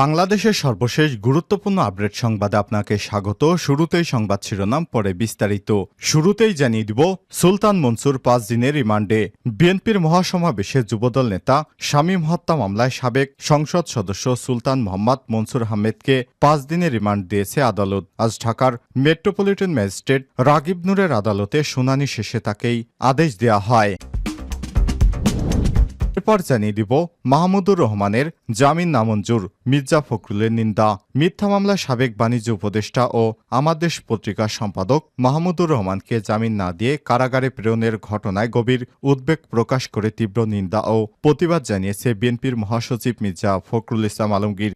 বাংলাদেশের সর্বশেষ গুরুত্বপূর্ণ আপডেট সংবাদে আপনাকে স্বাগত। শুরুতেই সংবাদ শিরোনাম, পরে বিস্তারিত। শুরুতেই জানিয়ে দিব, সুলতান মনসুর 5 দিনের রিমান্ডে। বিএনপির মহাসমাবেশে যুবদল নেতা শামীম হত্যা মামলায় সাবেক সংসদ সদস্য সুলতান মোহাম্মদ মনসুর আহমেদকে 5 দিনের রিমান্ড দিয়েছে আদালত। আজ ঢাকার মেট্রোপলিটন ম্যাজিস্ট্রেট রাগিব নূরের আদালতে শুনানি শেষে তাকেই আদেশ দেওয়া হয়। এরপর জানিয়ে দিব, মাহমুদুর রহমানের জামিন নামঞ্জুর, মির্জা ফখরুলের নিন্দা। মিথ্যা মামলায় সাবেক বাণিজ্য উপদেষ্টা ও আমার দেশ পত্রিকার সম্পাদক মাহমুদুর রহমানকে জামিন না দিয়ে কারাগারে প্রেরণের ঘটনায় গভীর উদ্বেগ প্রকাশ করে তীব্র নিন্দা ও প্রতিবাদ জানিয়েছে বিএনপির মহাসচিব মির্জা ফখরুল ইসলাম আলমগীর।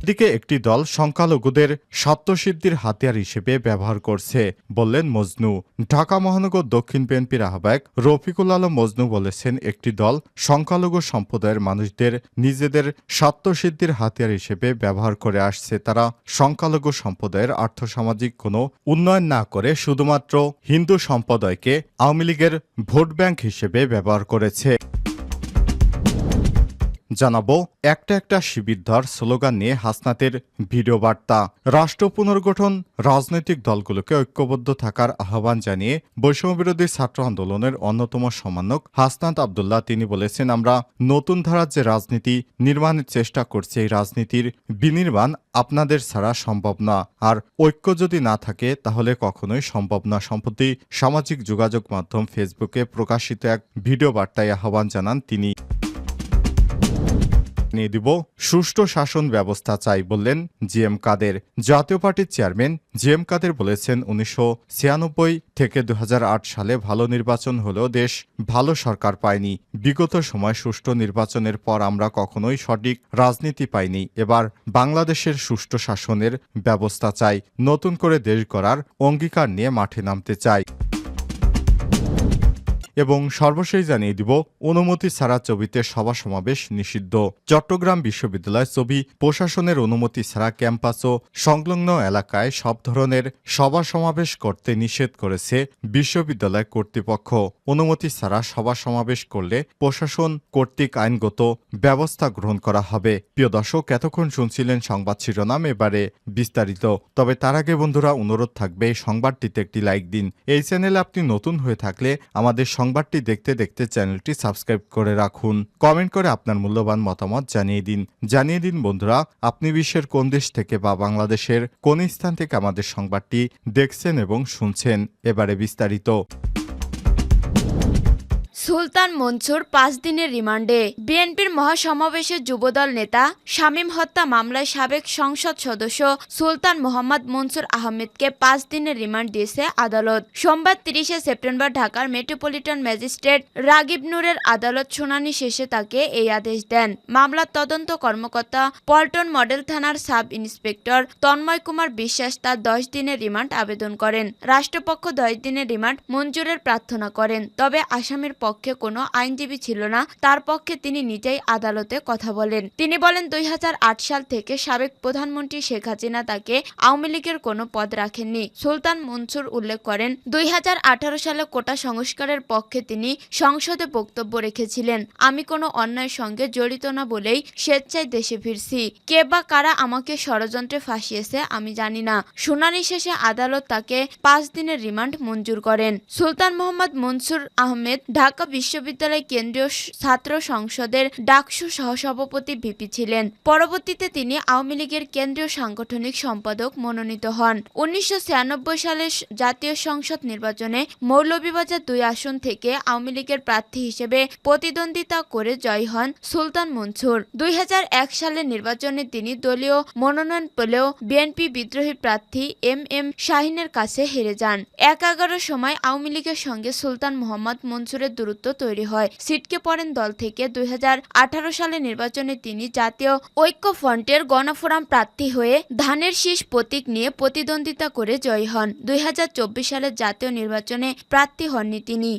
এদিকে একটি দল সংখ্যালঘুদের স্বার্থসিদ্ধির হাতিয়ার হিসেবে ব্যবহার করছে বললেন মজনু। ঢাকা মহানগর দক্ষিণ বিএনপির আহ্বায়ক রফিকুল আলম মজনু বলেছেন, একটি দল সংখ্যালঘু সম্প্রদায়ের মানুষদের নিজেদের স্বার্থসিদ্ধির হাতিয়ার হিসেবে ব্যবহার করে আসছে। তারা সংখ্যালঘু সম্প্রদায়ের আর্থসামাজিক কোনো উন্নয়ন না করে শুধুমাত্র হিন্দু সম্প্রদায়কে আওয়ামী লীগের ভোট ব্যাংক হিসেবে ব্যবহার করেছে। জানাবো, একটা শিবিরধর স্লোগান নিয়ে হাসনাতের ভিডিও বার্তা। রাষ্ট্র পুনর্গঠন রাজনৈতিক দলগুলোকে ঐক্যবদ্ধ থাকার আহ্বান জানিয়ে বৈষম্যবিরোধী ছাত্র আন্দোলনের অন্যতম সমন্বয়ক হাসনাত আব্দুল্লাহ তিনি বলেছেন, আমরা নতুন ধারার যে রাজনীতি নির্মাণের চেষ্টা করছি, এই রাজনীতির বিনির্মাণ আপনাদের ছাড়া সম্ভব না। আর ঐক্য যদি না থাকে তাহলে কখনোই সম্ভব না। সম্প্রতি সামাজিক যোগাযোগ মাধ্যম ফেসবুকে প্রকাশিত এক ভিডিও বার্তায় আহ্বান জানান তিনি। নিয়ে দিব, সুষ্ঠু শাসন ব্যবস্থা চাই বললেন জিএম কাদের। জাতীয় পার্টির চেয়ারম্যান জিএম কাদের বলেছেন, 1996 থেকে 2008 সালে ভালো নির্বাচন হলেও দেশ ভালো সরকার পায়নি। বিগত সময় সুষ্ঠু নির্বাচনের পর আমরা কখনোই সঠিক রাজনীতি পাইনি। এবার বাংলাদেশের সুষ্ঠু শাসনের ব্যবস্থা চাই। নতুন করে দেশ গড়ার অঙ্গীকার নিয়ে মাঠে নামতে চাই। এবং সর্বশেষ জানিয়ে দিব, অনুমতি ছাড়া ছবিতে সভা সমাবেশ নিষিদ্ধ। চট্টগ্রাম বিশ্ববিদ্যালয় ছবি প্রশাসনের অনুমতি ছাড়া ক্যাম্পাস ও সংলগ্ন এলাকায় সব ধরনের সভা সমাবেশ করতে নিষেধ করেছে বিশ্ববিদ্যালয় কর্তৃপক্ষ। অনুমতি ছাড়া সভা সমাবেশ করলে প্রশাসন কর্তৃক আইনগত ব্যবস্থা গ্রহণ করা হবে। প্রিয় দর্শক, এতক্ষণ শুনছিলেন সংবাদ শিরোনাম, এবারে বিস্তারিত। তবে তার আগে বন্ধুরা, অনুরোধ থাকবে এই সংবাদটিতে একটি লাইক দিন। এই চ্যানেলে আপনি নতুন হয়ে থাকলে আমাদের সংবাদটি দেখতে দেখতে চ্যানেলটি সাবস্ক্রাইব করে রাখুন। কমেন্ট করে আপনার মূল্যবান মতামত জানিয়ে দিন বন্ধুরা, আপনি বিশ্বের কোন দেশ থেকে বা বাংলাদেশের কোন স্থান থেকে আমাদের সংবাদটি দেখছেন এবং শুনছেন। এবারে বিস্তারিত। সুলতান মনসুর 5 দিনের রিমান্ডে। বিএনপির মহাসমাবেশে যুবদল নেতা শামীম হত্যা মামলায় সাবেক সংসদ সদস্য সুলতান মোহাম্মদ মনসুর আহমেদকে 5 দিনের রিমান্ড দিয়েছে আদালত। সোমবার 30 সেপ্টেম্বর ঢাকার মেট্রোপলিটন ম্যাজিস্ট্রেট রাগিব নূরের আদালত শুনানি শেষে তাকে এই আদেশ দেন। মামলার তদন্ত কর্মকর্তা পল্টন মডেল থানার সাব ইন্সপেক্টর তন্ময় কুমার বিশ্বাস তার 10 দিনের রিমান্ড আবেদন করেন। রাষ্ট্রপক্ষ 10 দিনের রিমান্ড মঞ্জুরের প্রার্থনা করেন। তবে আসামির পক্ষে কোনো আইনজীবী ছিল না। তার পক্ষে তিনি নিজেই আদালতে কথা বলেন। তিনি বলেন, 2008 সাল থেকে সাবেক প্রধানমন্ত্রী শেখ হাসিনা তাকে আওয়ামী লীগের কোনো পদ রাখেননি। সুলতান মনসুর উল্লেখ করেন, 2018 সালে কোটা সংস্কারের পক্ষে তিনি সংসদে বক্তব্য রেখেছিলেন। আমি কোনো অন্যায়ের সঙ্গে জড়িত না বলেই স্বেচ্ছায় দেশে ফিরছি। কে বা কারা আমাকে ষড়যন্ত্রে ফাঁসিয়েছে আমি জানি না। শুনানি শেষে আদালত তাকে 5 দিনের রিমান্ড মঞ্জুর করেন। সুলতান মোহাম্মদ মনসুর আহমেদ ঢাকা বিশ্ববিদ্যালয় কেন্দ্রীয় ছাত্র সংসদের ডাকসু সহসভাপতি ভিপি ছিলেন। পরবর্তীতে তিনি আওয়ামী লীগের কেন্দ্রীয় সাংগঠনিক সম্পাদক মনোনীত হন। 1996 সালে জাতীয় সংসদ নির্বাচনে মৌলভীবাজার 2 আসন থেকে আওয়ামী লীগের প্রার্থী হিসেবে প্রতিদ্বন্দ্বিতা করে জয়ী হন সুলতান মনসুর। 2001 সালের নির্বাচনে তিনি দলীয় মনোনয়ন পেলেও বিএনপি বিদ্রোহী প্রার্থী এম শাহীনের কাছে হেরে যান। 11 সময় আওয়ামী লীগের সঙ্গে সুলতান মোহাম্মদ মনসুরের দূরত্ব তৈরি হয়। ছিটকে পড়েন দল থেকে। 2018 সালে নির্বাচনে তিনি জাতীয় ঐক্যফ্রন্টের গণফোরাম প্রার্থী হয়ে ধানের শীষ প্রতীক নিয়ে প্রতিদ্বন্দ্বিতা করে জয়ী হন। 2024 সালের জাতীয় নির্বাচনে প্রার্থী হননি তিনি।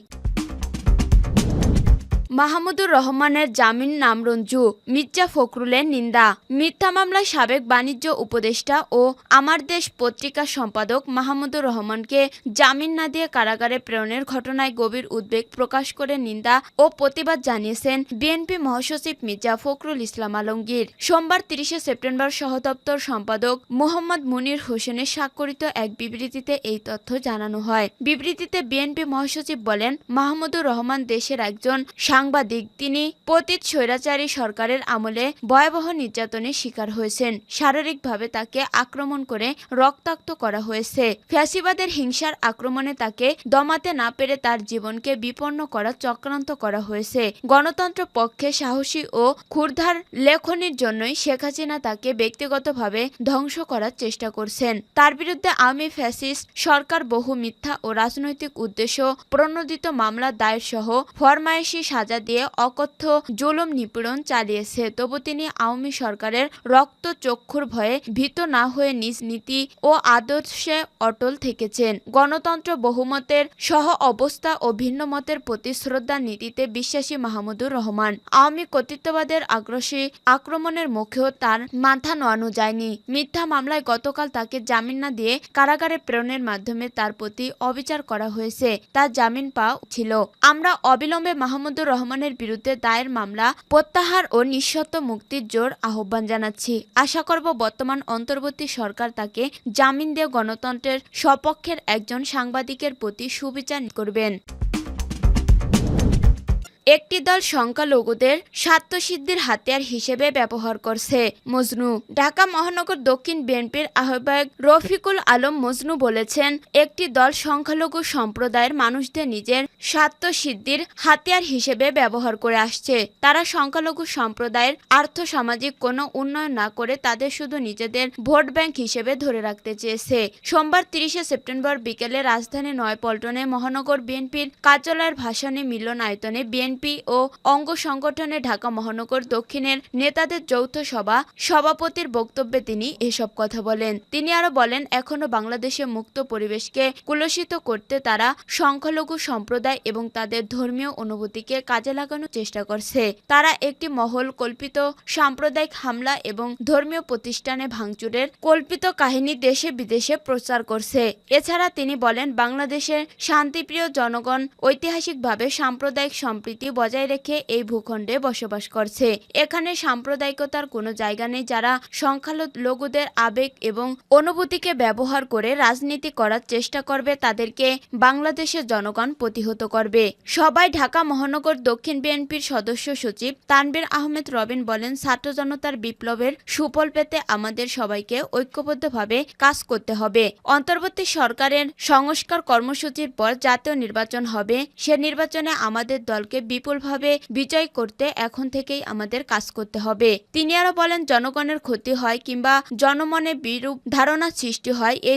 মাহমুদুর রহমানের জামিন নামঞ্জু, মির্জা ফখরুলের নিন্দা। মিথ্যা মামলায় সাবেক বাণিজ্য উপদেষ্টা ও আমার দেশ পত্রিকার সম্পাদক মাহমুদুর রহমানকে জামিন না দিয়ে কারাগারে প্রেরণের ঘটনায় গভীর উদ্বেগ প্রকাশ করে নিন্দা ও প্রতিবাদ জানিয়েছেন বিএনপি মহাসচিব মির্জা ফখরুল ইসলাম আলমগীর। সোমবার 30 সেপ্টেম্বর সহদপ্তর সম্পাদক মোহাম্মদ মুনির হোসেনের স্বাক্ষরিত এক বিবৃতিতে এই তথ্য জানানো হয়। বিবৃতিতে বিএনপি মহাসচিব বলেন, মাহমুদুর রহমান দেশের একজন সাংবাদিক। তিনি পতিত স্বৈরাচারী সরকারের আমলে ভয়াবহ নির্যাতনের শিকার হয়েছেন। শারীরিকভাবে তাকে আক্রমণ করে রক্তাক্ত করা হয়েছে। ফ্যাসিবাদের হিংসার আক্রমণে তাকে দমাতে না পেরে তার জীবনকে বিপন্ন করার চক্রান্ত করা হয়েছে। গণতন্ত্র পক্ষে সাহসী ও ক্ষুরধার লেখনির জন্যই শেখ হাসিনা তাকে ব্যক্তিগতভাবে ধ্বংস করার চেষ্টা করছেন। তার বিরুদ্ধে আওয়ামী ফ্যাসিস্ট সরকার বহু মিথ্যা ও রাজনৈতিক উদ্দেশ্য প্রণোদিত মামলা দায়ের সহ ফরমায়েশি সাজা দিয়ে অকথ্য জুলুম নিপীড়ন চালিয়েছে। তবু তিনি আওয়ামী সরকারের রক্তচক্ষুর ভয়ে ভীত না হয়ে নিজ নীতি ও আদর্শে অটল থেকেছেন। গণতন্ত্র, বহুমতের সহ অবস্থা ও ভিন্ন মতের প্রতি শ্রদ্ধা নীতিতে বিশ্বাসী মাহমুদুর রহমান। আওয়ামী কর্তৃত্ববাদের আগ্রাসী আক্রমণের মুখেও তার মাথা নোয়ানো যায়নি। মিথ্যা মামলায় গতকাল তাকে জামিন না দিয়ে কারাগারে প্রেরণের মাধ্যমে তার প্রতি অবিচার করা হয়েছে। তার জামিন পাওয়া ছিল। আমরা অবিলম্বে মাহমুদুর রহমানের বিরুদ্ধে দায়ের মামলা প্রত্যাহার ও নিঃশর্ত মুক্তির জোর আহ্বান জানাচ্ছি। আশা করব বর্তমান অন্তর্বর্তী সরকার তাকে জামিন দিয়ে গণতন্ত্রের সপক্ষের একজন সাংবাদিকের প্রতি সুবিচার করবেন। একটি দল সংখ্যালঘুদের স্বার্থসিদ্ধির হাতিয়ার হিসেবে ব্যবহার করছে। মজনু। ঢাকা মহানগর দক্ষিণ বিএনপির আহ্বায়ক রফিকুল আলম মজনু বলেছেন, একটি দল সংখ্যালঘু সম্প্রদায়ের মানুষদের নিজের স্বার্থসিদ্ধির হাতিয়ার হিসেবে ব্যবহার করে আসছে। তারা সংখ্যালঘু সম্প্রদায়ের আর্থসামাজিক কোনো উন্নয়ন না করে তাদের শুধু নিজেদের ভোট ব্যাংক হিসেবে ধরে রাখতে চেয়েছে। সোমবার 30 সেপ্টেম্বর বিকেলে রাজধানী নয়াপল্টনে মহানগর বিএনপির কার্যালয়ের ভাসানী মিলনায়তনে বিএনপি ও অঙ্গ সংগঠনে ঢাকা মহানগর দক্ষিণের নেতাদের যৌথ সভাপতির বক্তব্যে তিনি এসব কথা বলেন। তিনি আরো বলেন, এখনো বাংলাদেশে মুক্ত পরিবেশকে কুলসিত করতে তারা সংখ্যালঘু সম্প্রদায় এবং তাদের ধর্মীয় অনুভূতিকে কাজে লাগানোর চেষ্টা করছে। তারা একটি মহল কল্পিত সাম্প্রদায়িক হামলা এবং ধর্মীয় প্রতিষ্ঠানে ভাঙচুরের কল্পিত কাহিনী দেশে বিদেশে প্রচার করছে। এছাড়া তিনি বলেন, বাংলাদেশের শান্তিপ্রিয় জনগণ ঐতিহাসিকভাবে সাম্প্রদায়িক সম্প্রীতি বজায় রেখে এই ভূখণ্ডে বসবাস করছে। এখানে সাম্প্রদায়িকতার কোনো জায়গা নেই। যারা সংখ্যালঘুদের আবেগ এবং অনুভূতিকে ব্যবহার করে রাজনীতি করার চেষ্টা করবে তাদেরকে বাংলাদেশের জনগণ প্রতিহত করবে। সবাই ঢাকা মহানগর দক্ষিণ বিএনপির সদস্য সচিব তানভীর আহমেদ রবিন বলেন, ছাত্র জনতার বিপ্লবের সুফল পেতে আমাদের সবাইকে ঐক্যবদ্ধভাবে কাজ করতে হবে। অন্তর্বর্তী সরকারের সংস্কার কর্মসূচির পর জাতীয় নির্বাচন হবে। সে নির্বাচনে আমাদের দলকে বিপুলভাবে বিজয় করতে এখন থেকেই আমাদের কাজ করতে হবে। তিনি আরো বলেন, জনগণের ক্ষতি হয় কিংবা জনমনে বিরূপ ধারণা সৃষ্টি হয় এই